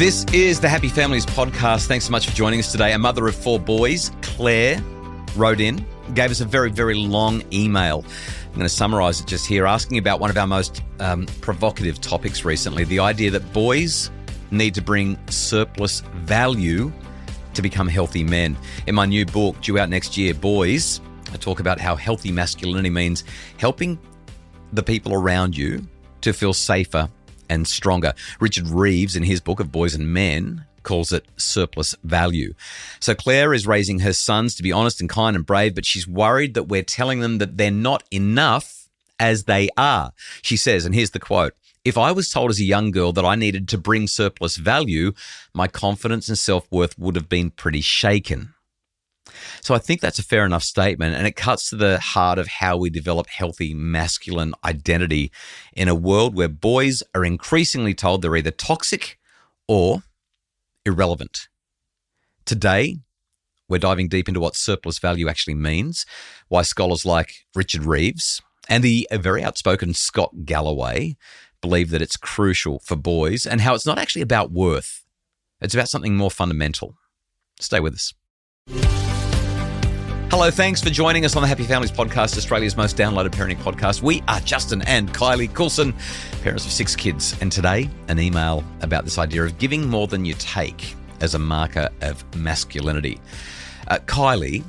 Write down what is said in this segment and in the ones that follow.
This is the Happy Families podcast. Thanks so much for joining us today. A mother of 4 boys, Claire, wrote in, gave us a very, very long email. I'm going to summarise it just here, asking about one of our most provocative topics recently, the idea that boys need to bring surplus value to become healthy men. In my new book, due out next year, Boys, I talk about how healthy masculinity means helping the people around you to feel safer and stronger. Richard Reeves, in his book of Boys and Men, calls it surplus value. So Claire is raising her sons to be honest and kind and brave, but she's worried that we're telling them that they're not enough as they are. She says, and here's the quote, "If I was told as a young girl that I needed to bring surplus value, my confidence and self-worth would have been pretty shaken." So I think that's a fair enough statement, and it cuts to the heart of how we develop healthy masculine identity in a world where boys are increasingly told they're either toxic or irrelevant. Today, we're diving deep into what surplus value actually means, why scholars like Richard Reeves and the very outspoken Scott Galloway believe that it's crucial for boys, and how it's not actually about worth. It's about something more fundamental. Stay with us. Hello, thanks for joining us on the Happy Families podcast, Australia's most downloaded parenting podcast. We are Justin and Kylie Coulson, parents of 6 kids, and today an email about this idea of giving more than you take as a marker of masculinity. Kylie,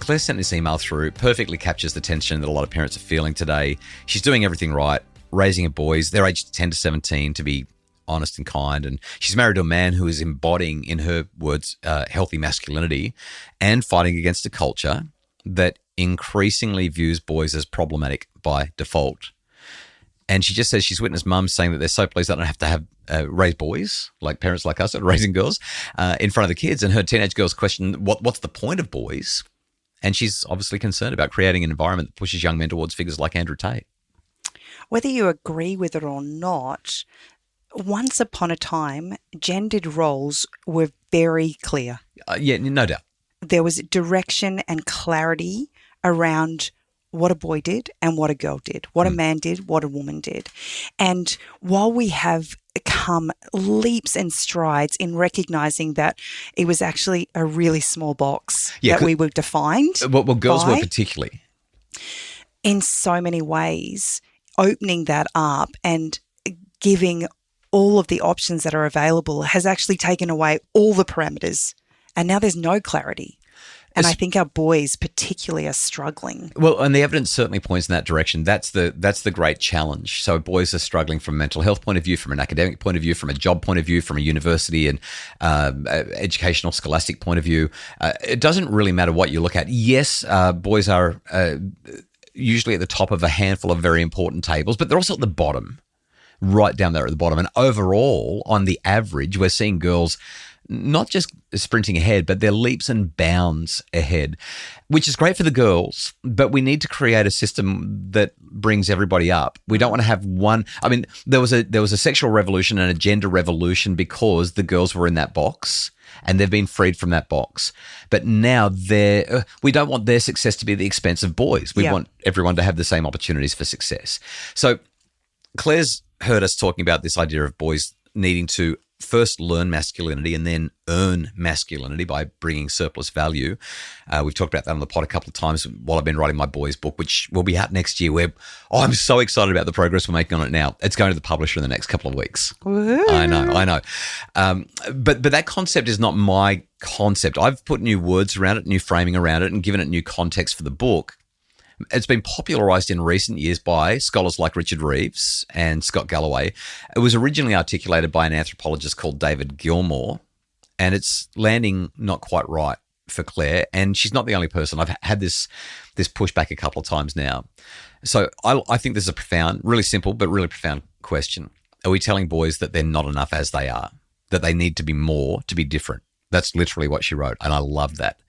Claire sent this email through, perfectly captures the tension that a lot of parents are feeling today. She's doing everything right, raising her boys, they're aged 10 to 17, to be honest and kind, and she's married to a man who is embodying, in her words, healthy masculinity and fighting against a culture that increasingly views boys as problematic by default. And she just says she's witnessed mums saying that they're so pleased they don't have to have raise boys, like parents like us that are raising girls, in front of the kids. And her teenage girls question, what's the point of boys? And she's obviously concerned about creating an environment that pushes young men towards figures like Andrew Tate. Whether you agree with it or not, once upon a time, gendered roles were very clear. Yeah, no doubt. There was direction and clarity around what a boy did and what a girl did, what a man did, what a woman did. And while we have come leaps and strides in recognizing that it was actually a really small box that we were defined well, girls were particularly. In so many ways, opening that up and giving all of the options that are available has actually taken away all the parameters. And now there's no clarity. And I think our boys particularly are struggling. Well, and the evidence certainly points in that direction. That's the great challenge. So boys are struggling from a mental health point of view, from an academic point of view, from a job point of view, from a university and educational scholastic point of view. It doesn't really matter what you look at. Yes, boys are usually at the top of a handful of very important tables, but they're also at the bottom. Right down there at the bottom. And overall, on the average, we're seeing girls not just sprinting ahead, but they're leaps and bounds ahead, which is great for the girls, but we need to create a system that brings everybody up. We don't want to have one. I mean, there was a sexual revolution and a gender revolution because the girls were in that box and they've been freed from that box. But now we don't want their success to be at the expense of boys. We want everyone to have the same opportunities for success. So Claire's heard us talking about this idea of boys needing to first learn masculinity and then earn masculinity by bringing surplus value. We've talked about that on the pod a couple of times while I've been writing my boys book, which will be out next year. I'm so excited about the progress we're making on it now. It's going to the publisher in the next couple of weeks. Woo-hoo. I know. But that concept is not my concept. I've put new words around it, new framing around it, and given it new context for the book. It's been popularised in recent years by scholars like Richard Reeves and Scott Galloway. It was originally articulated by an anthropologist called David Gilmore, and it's landing not quite right for Claire, and she's not the only person. I've had this pushback a couple of times now. So I think this is a profound, really simple, but really profound question. Are we telling boys that they're not enough as they are, that they need to be more to be different? That's literally what she wrote, and I love that.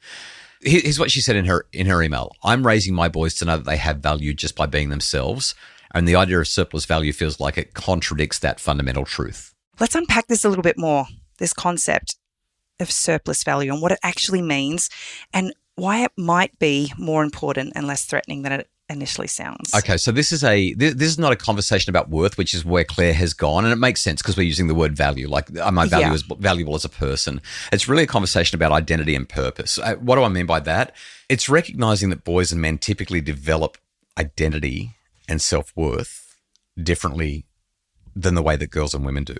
Here's what she said in her email. "I'm raising my boys to know that they have value just by being themselves, and the idea of surplus value feels like it contradicts that fundamental truth." Let's unpack this a little bit more, this concept of surplus value and what it actually means and why it might be more important and less threatening than it initially sounds. Okay, so this is not a conversation about worth, which is where Claire has gone, and it makes sense because we're using the word value. Like, am I valuable as a person? It's really a conversation about identity and purpose. What do I mean by that? It's recognizing that boys and men typically develop identity and self-worth differently than the way that girls and women do.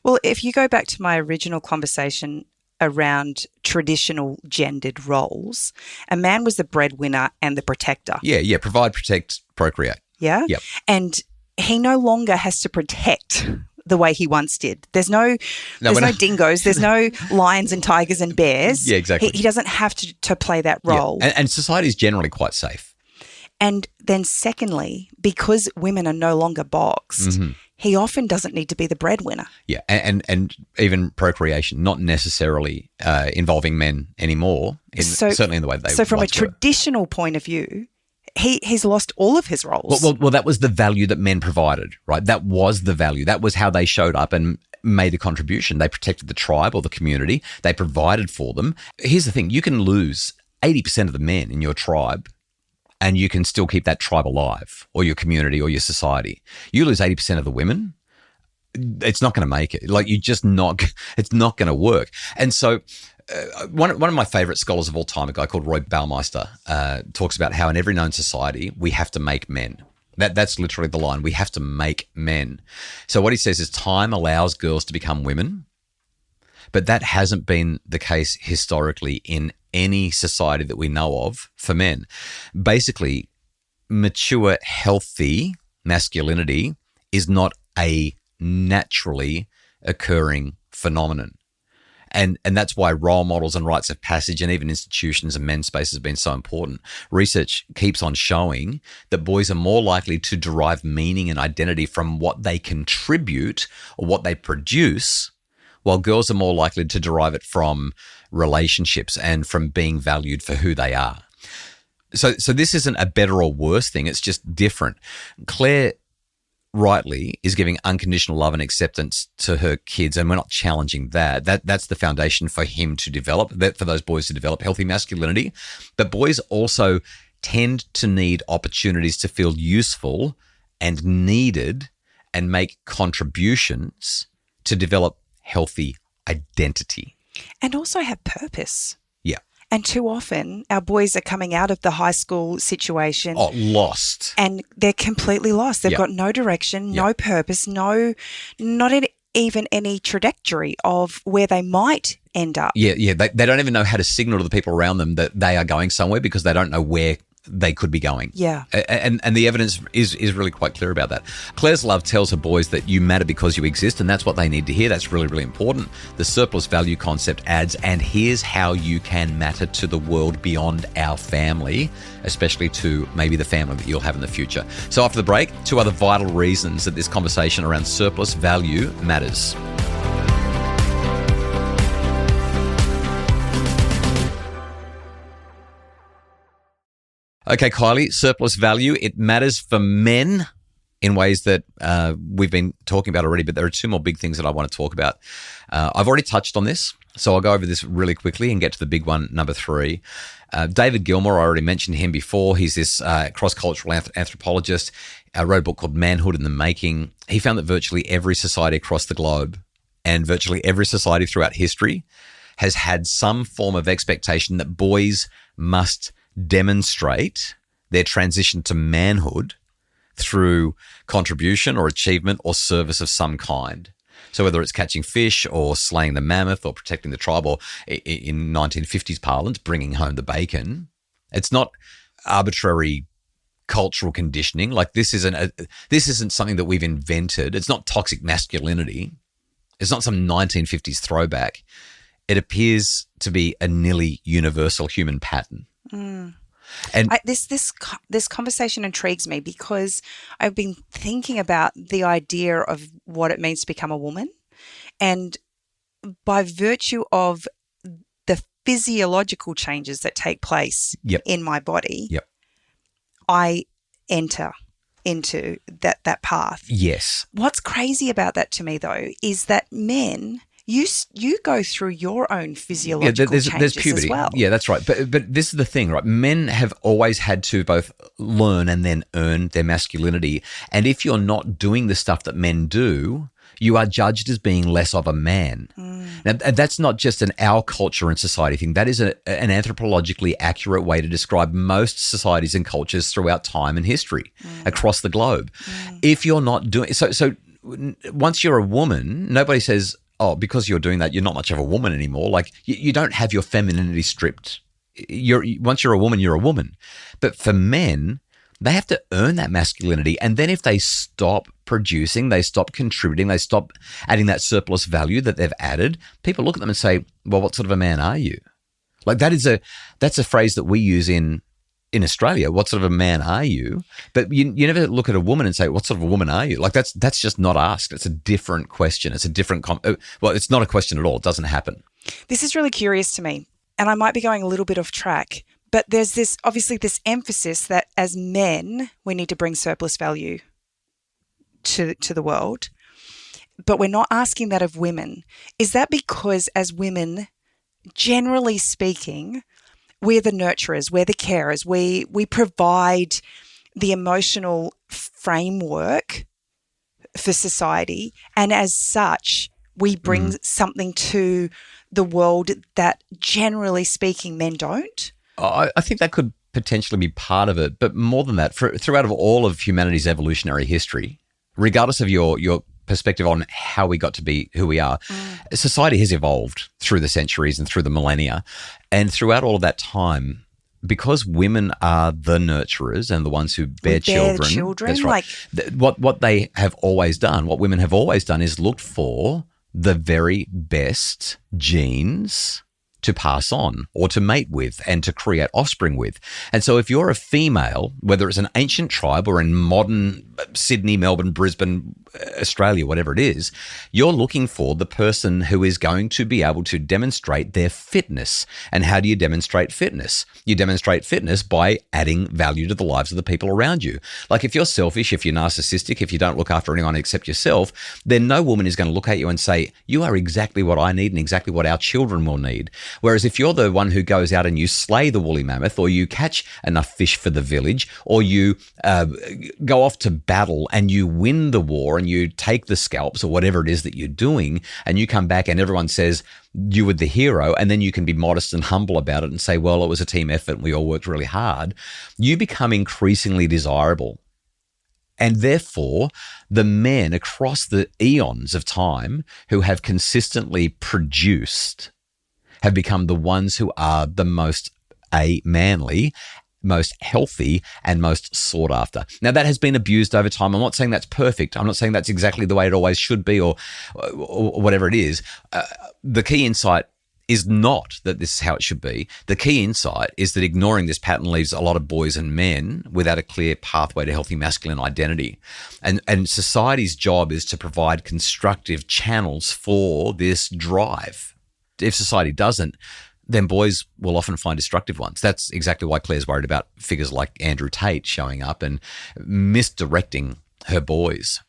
Well, if you go back to my original conversation around traditional gendered roles, a man was the breadwinner and the protector. Yeah. Provide, protect, procreate. Yeah? Yep. And he no longer has to protect the way he once did. There's no dingoes, there's no lions and tigers and bears. Yeah, exactly. He doesn't have to play that role. Yeah. And society is generally quite safe. And then secondly, because women are no longer boxed, he often doesn't need to be the breadwinner. Yeah, and even procreation, not necessarily involving men anymore, certainly in the way they So from a once were. traditional point of view, he's lost all of his roles. Well, that was the value that men provided, right? That was the value. That was how they showed up and made a contribution. They protected the tribe or the community. They provided for them. Here's the thing. You can lose 80% of the men in your tribe and you can still keep that tribe alive, or your community or your society. You lose 80% of the women, it's not going to make it. Like, it's not going to work. And so one of my favorite scholars of all time, a guy called Roy Baumeister, talks about how in every known society, we have to make men. That's literally the line. We have to make men. So what he says is time allows girls to become women, but that hasn't been the case historically in any society that we know of for men. Basically, mature, healthy masculinity is not a naturally occurring phenomenon. And that's why role models and rites of passage and even institutions and men's spaces have been so important. Research keeps on showing that boys are more likely to derive meaning and identity from what they contribute or what they produce, while girls are more likely to derive it from relationships and from being valued for who they are. So this isn't a better or worse thing. It's just different. Claire rightly is giving unconditional love and acceptance to her kids, and we're not challenging that. That's the foundation for him to develop, for those boys to develop healthy masculinity. But boys also tend to need opportunities to feel useful and needed and make contributions to develop healthy identity. And also have purpose. Yeah. And too often our boys are coming out of the high school situation. Oh, lost. And they're completely lost. They've Yep. got no direction, no Yep. purpose, not even any trajectory of where they might end up. Yeah. They don't even know how to signal to the people around them that they are going somewhere because they don't know where they could be going. Yeah. And the evidence is really quite clear about that. Claire's love tells her boys that you matter because you exist, and that's what they need to hear. That's really, really important. The surplus value concept adds, and here's how you can matter to the world beyond our family, especially to maybe the family that you'll have in the future. So after the break, 2 other vital reasons that this conversation around surplus value matters. Okay, Kylie, surplus value, it matters for men in ways that we've been talking about already, but there are 2 more big things that I want to talk about. I've already touched on this, so I'll go over this really quickly and get to the big one, number 3. David Gilmore, I already mentioned him before. He's this cross-cultural anthropologist, wrote a book called Manhood in the Making. He found that virtually every society across the globe and virtually every society throughout history has had some form of expectation that boys must demonstrate their transition to manhood through contribution or achievement or service of some kind. So whether it's catching fish or slaying the mammoth or protecting the tribe, or in 1950s parlance, bringing home the bacon, it's not arbitrary cultural conditioning. Like this isn't something that we've invented. It's not toxic masculinity. It's not some 1950s throwback. It appears to be a nearly universal human pattern. Mm. And this conversation intrigues me because I've been thinking about the idea of what it means to become a woman, and by virtue of the physiological changes that take place in my body, I enter into that path. Yes. What's crazy about that to me, though, is that men you go through your own physiological there's changes puberty as well. Yeah, that's right. But this is the thing, right? Men have always had to both learn and then earn their masculinity. And if you're not doing the stuff that men do, you are judged as being less of a man. Now, that's not just an our culture and society thing. That is an anthropologically accurate way to describe most societies and cultures throughout time and history across the globe. If you're not doing so once you're a woman, nobody says, oh, because you're doing that, you're not much of a woman anymore. Like you don't have your femininity stripped. Once you're a woman, you're a woman. But for men, they have to earn that masculinity. And then if they stop producing, they stop contributing, they stop adding that surplus value that they've added, people look at them and say, well, what sort of a man are you? Like that's a phrase that we use in Australia. What sort of a man are you? But you never look at a woman and say, what sort of a woman are you? Like that's just not asked. It's a different question. It's a different, well, it's not a question at all. It doesn't happen. This is really curious to me, and I might be going a little bit off track, but there's this emphasis that as men, we need to bring surplus value to the world, but we're not asking that of women. Is that because as women, generally speaking, we're the nurturers, we're the carers, we provide the emotional framework for society, and as such, we bring something to the world that, generally speaking, men don't? I think that could potentially be part of it, but more than that, throughout all of humanity's evolutionary history, regardless of your perspective on how we got to be who we are, society has evolved through the centuries and through the millennia. And throughout all of that time, because women are the nurturers and the ones who bear children, that's right. What they have always done, what women have always done is looked for the very best genes to pass on or to mate with and to create offspring with. And so if you're a female, whether it's an ancient tribe or in modern Sydney, Melbourne, Brisbane, Australia, whatever it is, you're looking for the person who is going to be able to demonstrate their fitness. And how do you demonstrate fitness? You demonstrate fitness by adding value to the lives of the people around you. Like if you're selfish, if you're narcissistic, if you don't look after anyone except yourself, then no woman is going to look at you and say, you are exactly what I need and exactly what our children will need. Whereas if you're the one who goes out and you slay the woolly mammoth, or you catch enough fish for the village, or you go off to battle and you win the war and you take the scalps or whatever it is that you're doing, and you come back and everyone says you were the hero, and then you can be modest and humble about it and say, well, it was a team effort and we all worked really hard, you become increasingly desirable. And therefore, the men across the eons of time who have consistently produced have become the ones who are the most manly, most healthy, and most sought after. Now, that has been abused over time. I'm not saying that's perfect. I'm not saying that's exactly the way it always should be or whatever it is. The key insight is not that this is how it should be. The key insight is that ignoring this pattern leaves a lot of boys and men without a clear pathway to healthy masculine identity. And society's job is to provide constructive channels for this drive. If society doesn't, then boys will often find destructive ones. That's exactly why Claire's worried about figures like Andrew Tate showing up and misdirecting her boys.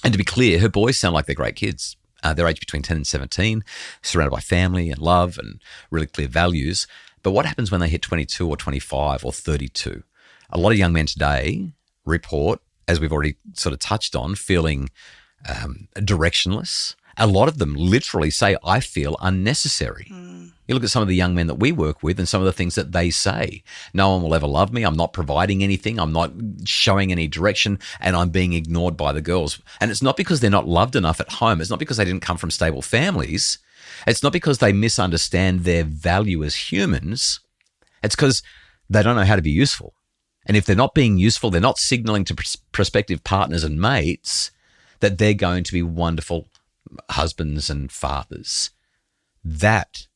And to be clear, her boys sound like they're great kids. They're aged between 10 and 17, surrounded by family and love and really clear values. But what happens when they hit 22 or 25 or 32? A lot of young men today report, as we've already sort of touched on, feeling directionless. A lot of them literally say, I feel unnecessary. You look at some of the young men that we work with and some of the things that they say. No one will ever love me. I'm not providing anything. I'm not showing any direction, and I'm being ignored by the girls. And it's not because they're not loved enough at home. It's not because they didn't come from stable families. It's not because they misunderstand their value as humans. It's because they don't know how to be useful. And if they're not being useful, they're not signaling to prospective partners and mates that they're going to be wonderful husbands and fathers. That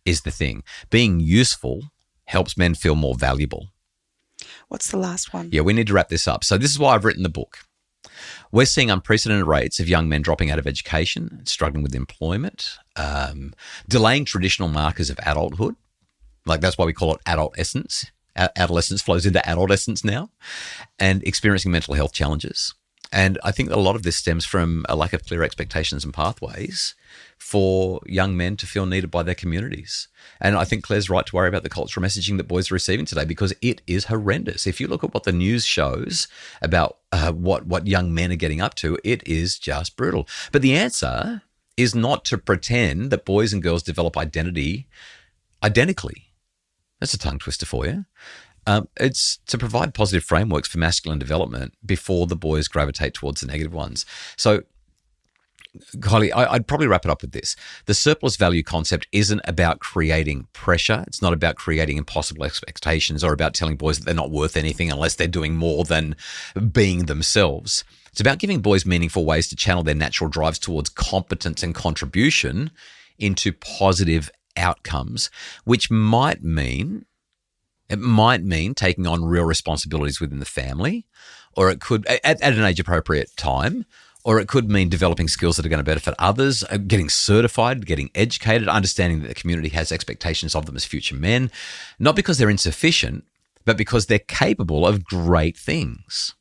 is the thing. Being useful helps men feel more valuable. What's the last one? Yeah, we need to wrap this up. So this is why I've written the book. We're seeing unprecedented rates of young men dropping out of education, struggling with employment, delaying traditional markers of adulthood. Like that's why we call it adolescence. Adolescence flows into adolescence now, and experiencing mental health challenges. And I think a lot of this stems from a lack of clear expectations and pathways for young men to feel needed by their communities. And I think Claire's right to worry about the cultural messaging that boys are receiving today, because it is horrendous. If you look at what the news shows about what young men are getting up to, it is just brutal. But the answer is not to pretend that boys and girls develop identity identically. That's a tongue twister for you. It's to provide positive frameworks for masculine development before the boys gravitate towards the negative ones. So, Kylie, I'd probably wrap it up with this. The surplus value concept isn't about creating pressure. It's not about creating impossible expectations or about telling boys that they're not worth anything unless they're doing more than being themselves. It's about giving boys meaningful ways to channel their natural drives towards competence and contribution into positive outcomes, which might mean taking on real responsibilities within the family, or it could, at an age-appropriate time, or it could mean developing skills that are going to benefit others, getting certified, getting educated, understanding that the community has expectations of them as future men, not because they're insufficient, but because they're capable of great things.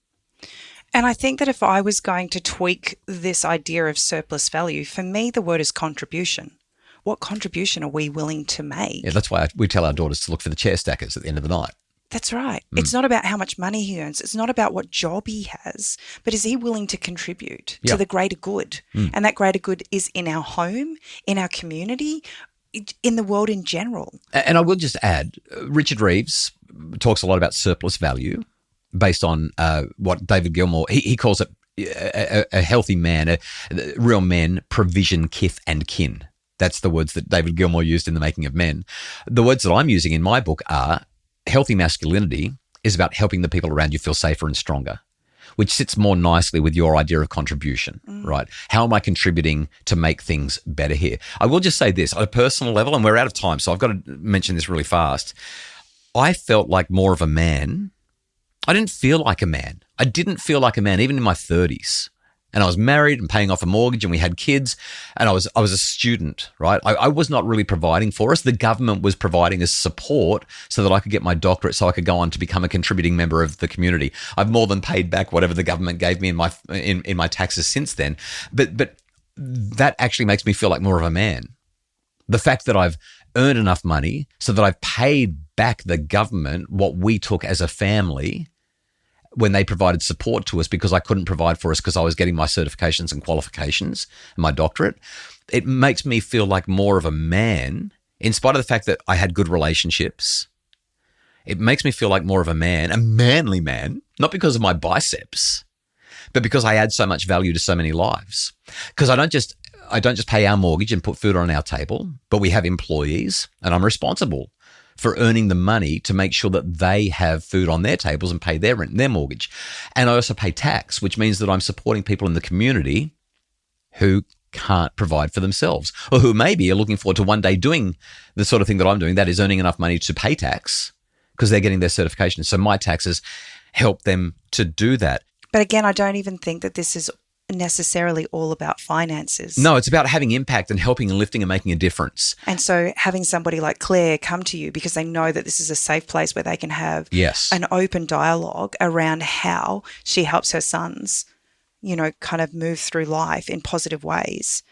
And I think that if I was going to tweak this idea of surplus value, for me, the word is contribution. What contribution are we willing to make? Yeah, that's why we tell our daughters to look for the chair stackers at the end of the night. That's right. It's not about how much money he earns. It's not about what job he has, but is he willing to contribute to the greater good? And that greater good is in our home, in our community, in the world in general. And I will just add, Richard Reeves talks a lot about surplus value based on what David Gilmore, he calls it a healthy man, real men, provision, kith and kin. That's the words that David Gilmore used in The Making of Men. The words that I'm using in my book are healthy masculinity is about helping the people around you feel safer and stronger, which sits more nicely with your idea of contribution, right? How am I contributing to make things better here? I will just say this, on a personal level, and we're out of time, so I've got to mention this really fast. I felt like more of a man. I didn't feel like a man. I didn't feel like a man, even in my 30s. And I was married and paying off a mortgage and we had kids and I was a student, right? I was not really providing for us. The government was providing us support so that I could get my doctorate so I could go on to become a contributing member of the community. I've more than paid back whatever the government gave me in my taxes since then. But that actually makes me feel like more of a man. The fact that I've earned enough money so that I've paid back the government what we took as a family when they provided support to us because I couldn't provide for us because I was getting my certifications and qualifications and my doctorate. It makes me feel like more of a man, in spite of the fact that I had good relationships. It makes me feel like more of a man, a manly man, not because of my biceps, but because I add so much value to so many lives. Because I don't just pay our mortgage and put food on our table, but we have employees and I'm responsible for earning the money to make sure that they have food on their tables and pay their rent and their mortgage. And I also pay tax, which means that I'm supporting people in the community who can't provide for themselves or who maybe are looking forward to one day doing the sort of thing that I'm doing, that is earning enough money to pay tax because they're getting their certification. So my taxes help them to do that. But again, I don't even think that this is necessarily all about finances. No, it's about having impact and helping and lifting and making a difference. And so having somebody like Claire come to you because they know that this is a safe place where they can have an open dialogue around how she helps her sons, kind of move through life in positive ways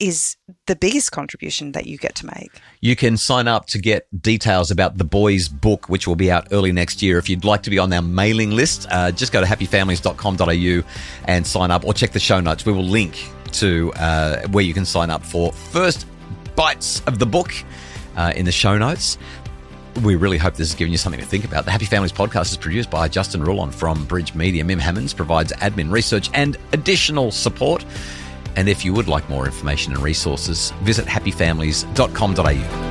is the biggest contribution that you get to make. You can sign up to get details about the boys' book, which will be out early next year. If you'd like to be on our mailing list, just go to happyfamilies.com.au and sign up, or check the show notes. We will link to where you can sign up for first bites of the book in the show notes. We really hope this has given you something to think about. The Happy Families podcast is produced by Justin Rulon from Bridge Media. Mim Hammonds provides admin research and additional support. And if you would like more information and resources, visit happyfamilies.com.au.